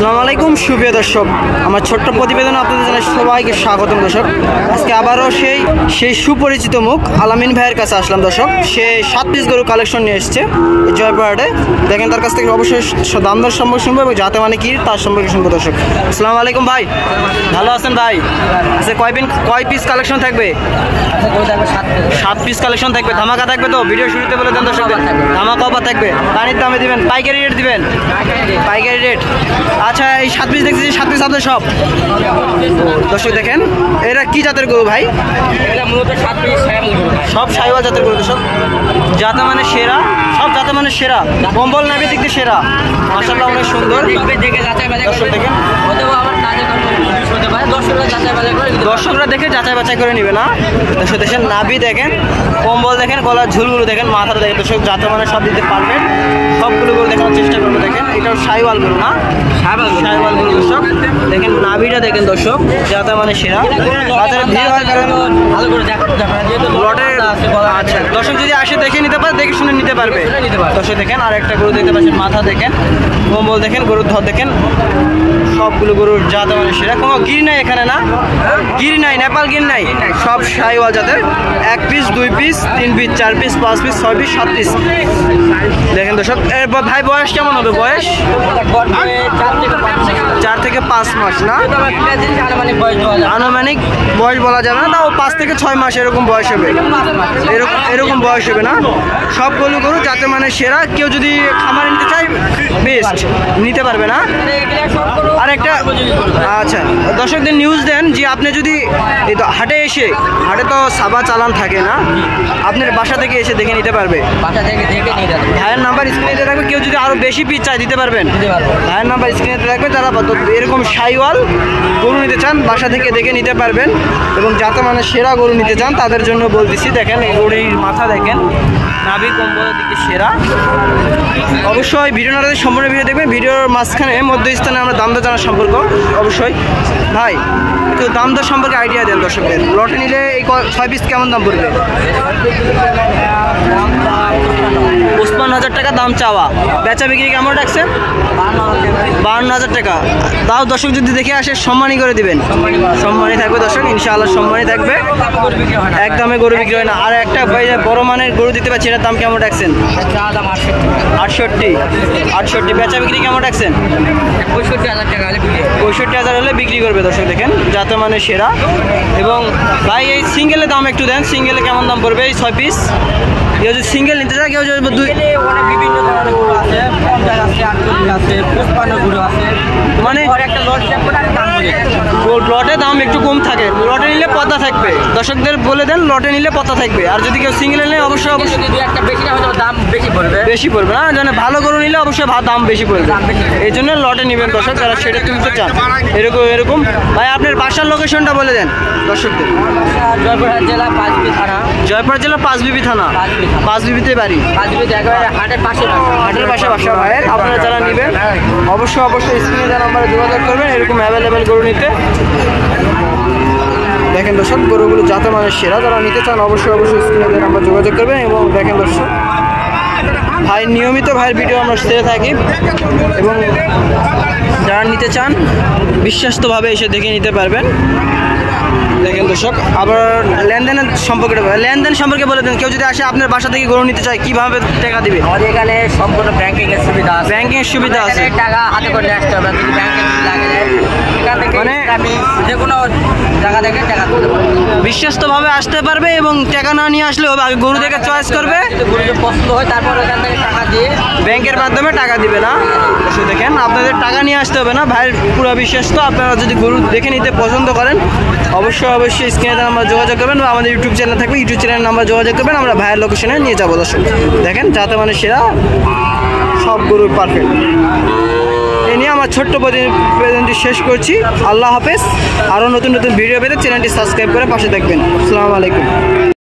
আসসালামু আলাইকুম সুপ্রিয় দর্শক, আমার ছোট্ট প্রতিবেদন আপনাদের জানাই সবাইকে স্বাগতম দর্শক। আজকে আবারও সেই সুপরিচিত মুখ আলামিন ভাইয়ের কাছে আসলাম দর্শক। সে 7 পিস গরু কালেকশন নিয়ে এসছে জয়পুরহাটে। দেখেন তার কাছ থেকে অবশ্যই দাম দর সম্পর্কে শুনবো এবং যাতে মানে কি তার সম্পর্কে শুনবো দর্শক। আসসালামু আলাইকুম ভাই, ভালো আছেন ভাই? আচ্ছা কয় পিস কালেকশন থাকবে? 7 পিস কালেকশন থাকবে। ধামাকা থাকবে তো? ভিডিও শুরুতে বলে দেন দর্শক, ধামাকা অফার থাকবে। পানির দামে দিবেন, পাইকারি রেট দিবেন? পাইকারি রেট। আচ্ছা এই 7 পিস দেখছি, 7 পিস আপনার সব দর্শক দেখেন এরা কি জাতের গরু ভাই? সব সাইওয়াল জাতের গরু দর্শক, জাতে মানে সেরা, সব জাতে মানে সেরা। কম্বল নাবি দিক দিয়ে সেরা, মাশাআল্লাহ অনেক সুন্দর। দর্শক দেখেন, দর্শকরা দেখে যাচাই বাছাই করে নিবে না। দর্শক দেখেন নাভি দেখেন, কম্বল দেখেন, গলার ঝুলগুলো দেখেন, মাথাটা দেখেন দর্শক, যাতে মানে সব দিতে পারবেন। সবগুলো গরু দেখানোর চেষ্টা করবো। দেখেন এটাও সাইওয়াল গরু না? সাইওয়াল গরু দর্শক দেখেন, নাভিটা দেখেন দর্শক, যাতে মানে সেরা। বাজারে ভিড় হয় কারণ লটের। আচ্ছা দর্শক যদি আসে দেখে নিতে পারে, দেখে শুনে নিতে পারবে। দর্শক দেখেন আর একটা গরু দেখতে পাচ্ছেন, মাথা দেখেন, কম্বল দেখেন, গরুর ধর দেখেন, সবগুলো গরুর জাত মানে সেরা। কোনো গির নাই এখানে না? গির নাই, নেপাল গির নাই, সব সাইওয়াল জাতের। 1 piece 2 piece 3 piece 4 piece 5 piece 6 piece 7 piece দেখেন দর্শক। ভাই বয়স কেমন হবে? বয়স 4 থেকে 5 মাস না? আনুমানিক বয়স বলা যাবে না, তাও 5 থেকে 6 মাস এরকম বয়স হবে, এরকম বয়স হবে না? সবগুলো গরু যাতে মানে সেরা। কেউ যদি খামারে নিতে চায় বেস্ট নিতে পারবে না? আর একটা আচ্ছা দর্শকদের নিউজ দেন যে আপনি যদি হাটে এসে, হাটে তো সাবা চালান থাকে না, আপনার বাসা থেকে এসে দেখে নিতে পারবে। ভাইয়ের নাম্বার স্ক্রিনে রাখবে, কেউ যদি আরও বেশি পিস চাই দিতে পারবেন। ভাইয়ের নাম্বার স্ক্রিনে রাখবে, যারা এরকম সাইওয়াল গরু নিতে চান বাসা থেকে দেখে নিতে পারবেন এবং যাতে মানে সেরা গরু নিতে চান তাদের জন্য বলতেছি। দেখেন এই গরুর মাথা দেখেন, নাভি কম্বলের দিকে সেরা। অবশ্যই ভিডিও না সম্পূর্ণ ভিডিও দেখবেন। ভিডিওর মাঝখানে মধ্যস্থানে আমরা দাম দর জানার সম্পর্ক অবশ্যই। ভাই একটু দাম দর সম্পর্কে আইডিয়া দেন দর্শকদের। লটে নিলে এই 6 পিস কেমন দাম পড়বে? 55,000 টাকা দাম চাওয়া, বেচা বিক্রি কেমন রাখছেন? 52,000 টাকা। তাও দর্শক যদি দেখে আসে সম্মানই করে দিবেন। সম্মানই থাকবে দর্শক, ইনশাআল্লাহ সম্মানই থাকবে। একদমে গরু বিক্রি হয় না। আর একটা বড় মানের গরু দিতে পারছি, এটার দাম কেমন রাখছেন? 68। বেচা বিক্রি কেমন রাখছেন? 65,000 হলে বিক্রি করবে দর্শক দেখেন, যাতে মানে সেরা। এবং ভাই এই সিঙ্গেলের দাম একটু দেন, সিঙ্গেলে কেমন দাম পড়বে এই 6 পিস? কেউ যদি সিঙ্গেল নিতে চায়, কেউ যদি বিভিন্ন ধরনের গরু আছে, মানে লটে দাম একটু কম থাকে। লটে নিলে পদ্মা থাকবে, দর্শকদের বলে দেন লটে নিলে পদ্মা থাকবে। আর যদি কেউ সিঙ্গেল নিলে অবশ্যই দাম বেশি পড়বে না, জানে ভালো গরু নিলে অবশ্যই দাম বেশি পড়বে। এই জন্য লটে নেবেন দর্শক যারা সেটা তুলতে চান। এরকম ভাই আপনার বাসার লোকেশনটা বলে দেন দর্শকদের। জয়পুরহাট জেলা পাঁচবিবি থানা, পাঁচবিবিতে বাড়ি, হাটের পাশে বাসা ভাইয়ের। আপনারা যারা নেবেন অবশ্যই স্ক্রিনে দেওয়া নাম্বারে যোগাযোগ করবেন এরকম অ্যাভেলেবেল গরু নিতে। দেখেন দর্শক গরুগুলো যাতে মানে সেরা, যারা নিতে চান অবশ্যই স্ক্রিনে দেওয়া নাম্বার যোগাযোগ করবেন। এবং দেখেন দর্শক ভাই নিয়মিত ভাইয়ের ভিডিও আমরা ছেড়ে থাকি এবং যারা নিতে চান বিশ্বাস্তভাবে এসে দেখে নিতে পারবেন। দেখেন দর্শক আবার লেনদেন সম্পর্কে বলে দেন। কেউ যদি আসে আপনার বাসা থেকে গরু নিতে চায় কিভাবে টাকা দিবে? আমাদের এখানে সম্পূর্ণ ব্যাংকিংয়ের সুবিধা আছে। ব্যাংকিংয়ের সুবিধা আছে, টাকা হাতে করে নিয়ে আসতে হবে। যদি ব্যাংকে লাগে এখান থেকে মানে আমি যে কোনো জায়গা থেকে টাকা তুলতে পারবো, বিশ্বাস্তভাবে আসতে পারবে এবং টাকা না নিয়ে আসলে হবে, গরু দেখে চয়েস করবে। গরু যদি পছন্দ হয় তারপর এখান থেকে টাকা দিয়ে ব্যাংকের মাধ্যমে টাকা দিবে না। দেখেন আপনাদের টাকা নিয়ে আসতে হবে না, ভাইয়ের পুরো বিশ্বাস্ত। আপনারা যদি গরু দেখে নিতে পছন্দ করেন অবশ্যই স্ক্রিনে আমরা যোগাযোগ করবেন বা আমাদের ইউটিউব চ্যানেল থাকবে, ইউটিউব চ্যানেলের নাম্বার যোগাযোগ করবেন, আমরা ভাইয়ের লোকেশনে নিয়ে যাবো দর্শক। দেখেন যাতে মানে সেরা, সব গরু পারফেক্ট। এই নিয়ে আমার ছোট্ট প্রতিবেদনটি শেষ করছি। আল্লাহ হাফেজ। আরও নতুন ভিডিও পেতে চ্যানেলটি সাবস্ক্রাইব করে পাশে থাকবেন। আসসালামু আলাইকুম।